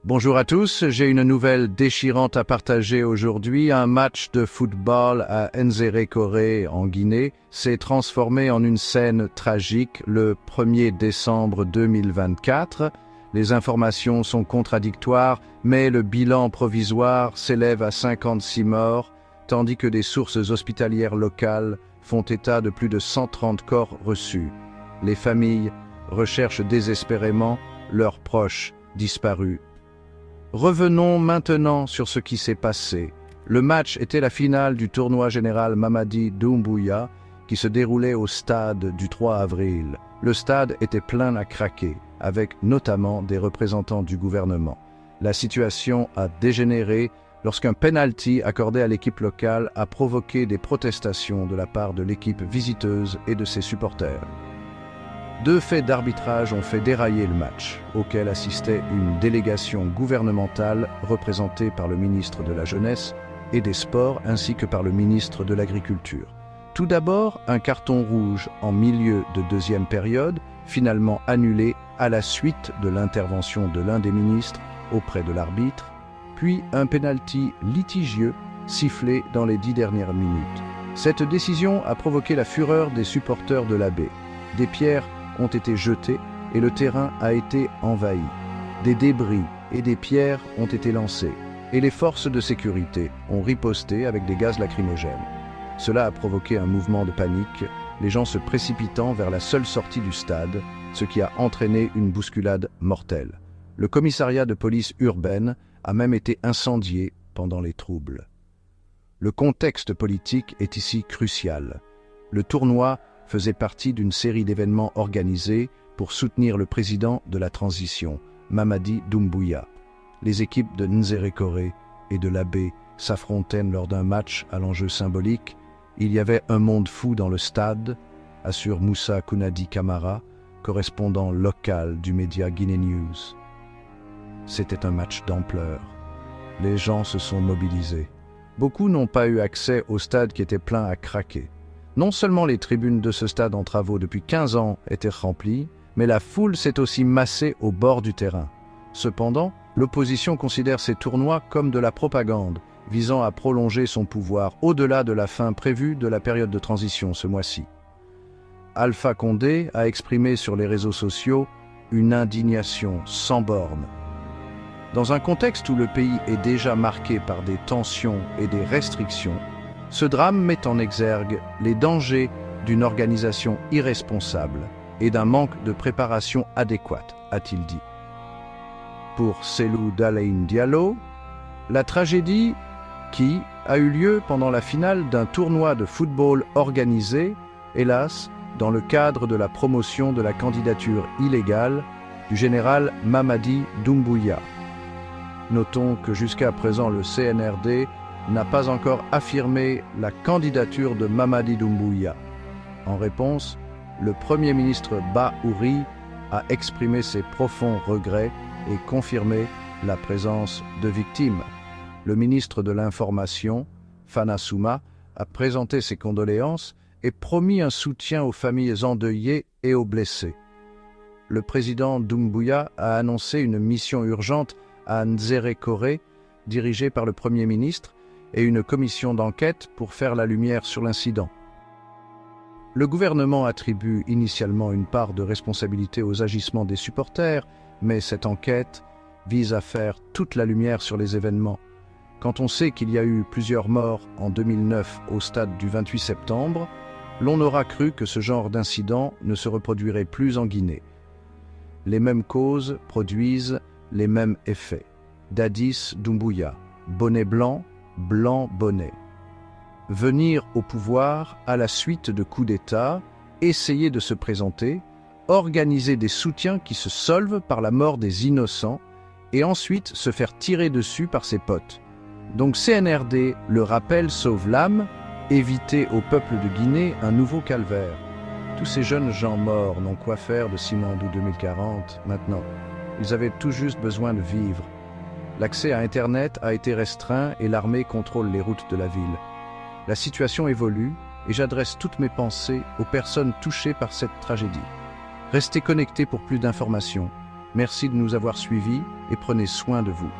Bonjour à tous, j'ai une nouvelle déchirante à partager aujourd'hui. Un match de football à Nzérékoré en Guinée s'est transformé en une scène tragique le 1er décembre 2024. Les informations sont contradictoires, mais le bilan provisoire s'élève à 56 morts, tandis que des sources hospitalières locales font état de plus de 130 corps reçus. Les familles recherchent désespérément leurs proches disparus. Revenons maintenant sur ce qui s'est passé. Le match était la finale du tournoi général Mamadi Doumbouya qui se déroulait au stade du 3 avril. Le stade était plein à craquer, avec notamment des représentants du gouvernement. La situation a dégénéré lorsqu'un penalty accordé à l'équipe locale a provoqué des protestations de la part de l'équipe visiteuse et de ses supporters. Deux faits d'arbitrage ont fait dérailler le match, auquel assistait une délégation gouvernementale représentée par le ministre de la Jeunesse et des Sports ainsi que par le ministre de l'Agriculture. Tout d'abord, un carton rouge en milieu de deuxième période, finalement annulé à la suite de l'intervention de l'un des ministres auprès de l'arbitre, puis un penalty litigieux sifflé dans les 10 dernières minutes. Cette décision a provoqué la fureur des supporters de l'AB. Des pierres ont été jetés et le terrain a été envahi. Des débris et des pierres ont été lancés et les forces de sécurité ont riposté avec des gaz lacrymogènes. Cela a provoqué un mouvement de panique, les gens se précipitant vers la seule sortie du stade, ce qui a entraîné une bousculade mortelle. Le commissariat de police urbaine a même été incendié pendant les troubles. Le contexte politique est ici crucial. Le tournoi faisait partie d'une série d'événements organisés pour soutenir le président de la transition, Mamadi Doumbouya. Les équipes de Nzérékoré et de l'AB s'affrontaient lors d'un match à l'enjeu symbolique. Il y avait un monde fou dans le stade, assure Moussa Kounadi Kamara, correspondant local du média Guinée News. C'était un match d'ampleur. Les gens se sont mobilisés. Beaucoup n'ont pas eu accès au stade qui était plein à craquer. Non seulement les tribunes de ce stade en travaux depuis 15 ans étaient remplies, mais la foule s'est aussi massée au bord du terrain. Cependant, l'opposition considère ces tournois comme de la propagande, visant à prolonger son pouvoir au-delà de la fin prévue de la période de transition ce mois-ci. Alpha Condé a exprimé sur les réseaux sociaux une indignation sans bornes. Dans un contexte où le pays est déjà marqué par des tensions et des restrictions, ce drame met en exergue les dangers d'une organisation irresponsable et d'un manque de préparation adéquate, a-t-il dit. Pour Cellou Dalein Diallo, la tragédie qui a eu lieu pendant la finale d'un tournoi de football organisé, hélas, dans le cadre de la promotion de la candidature illégale du général Mamadi Doumbouya. Notons que jusqu'à présent le CNRD n'a pas encore affirmé la candidature de Mamadi Doumbouya. En réponse, le Premier ministre Bahouri a exprimé ses profonds regrets et confirmé la présence de victimes. Le ministre de l'Information, Fana Souma, a présenté ses condoléances et promis un soutien aux familles endeuillées et aux blessés. Le président Doumbouya a annoncé une mission urgente à Nzérékoré, dirigée par le Premier ministre, et une commission d'enquête pour faire la lumière sur l'incident. Le gouvernement attribue initialement une part de responsabilité aux agissements des supporters, mais cette enquête vise à faire toute la lumière sur les événements. Quand on sait qu'il y a eu plusieurs morts en 2009 au stade du 28 septembre, l'on aura cru que ce genre d'incident ne se reproduirait plus en Guinée. Les mêmes causes produisent les mêmes effets. Dadis Doumbouya, bonnet blanc, blanc bonnet. Venir au pouvoir à la suite de coups d'État, essayer de se présenter, organiser des soutiens qui se solvent par la mort des innocents et ensuite se faire tirer dessus par ses potes. Donc CNRD, le rappel sauve l'âme, éviter au peuple de Guinée un nouveau calvaire. Tous ces jeunes gens morts n'ont quoi faire de Simandou 2040 maintenant. Ils avaient tout juste besoin de vivre. L'accès à Internet a été restreint et l'armée contrôle les routes de la ville. La situation évolue et j'adresse toutes mes pensées aux personnes touchées par cette tragédie. Restez connectés pour plus d'informations. Merci de nous avoir suivis et prenez soin de vous.